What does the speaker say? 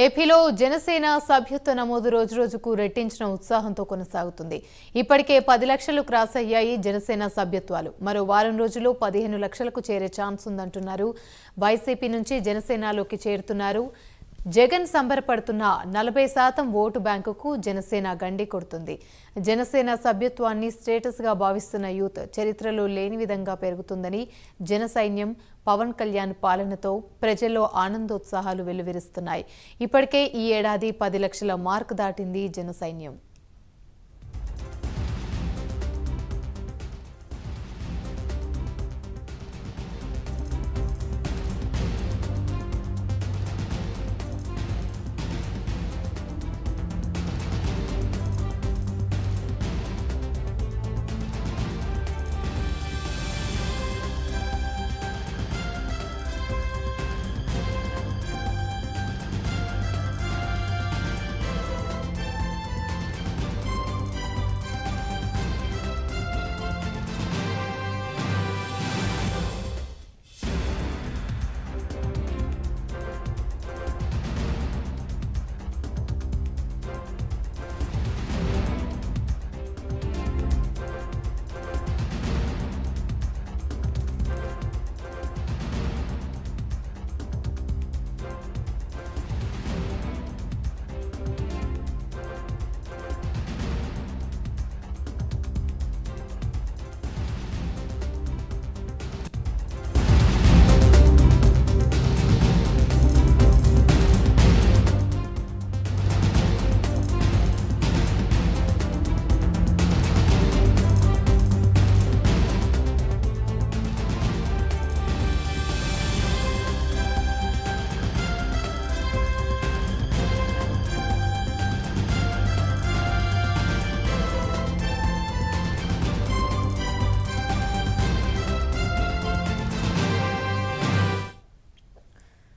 ఏపీలో జనసేన సభ్యత్వ నమోదు రోజురోజుకు రెట్టించిన ఉత్సాహంతో కొనసాగుతుంది. ఇప్పటికే 10 లక్షలు క్రాస్ అయ్యాయి జనసేన సభ్యత్వాలు. మరో వారం రోజుల్లో 15 లక్షలకు చేరే ఛాన్స్ ఉందంటున్నారు. వైసీపీ నుంచి జనసేనలోకి చేరుతున్నారు. జగన్ సంబరపడుతున్న 40% ఓటు బ్యాంకుకు జనసేన గండి కొడుతుంది. జనసేన సభ్యత్వాన్ని స్టేటస్గా భావిస్తున్న యూత్ చరిత్రలో లేని విధంగా పెరుగుతుందని జనసైన్యం పవన్ కళ్యాణ్ పాలనతో ప్రజల్లో ఆనందోత్సాహాలు వెల్లువిరుస్తున్నాయి. ఇప్పటికే ఈ ఏడాది 10 లక్షల మార్క్ దాటింది జనసైన్యం.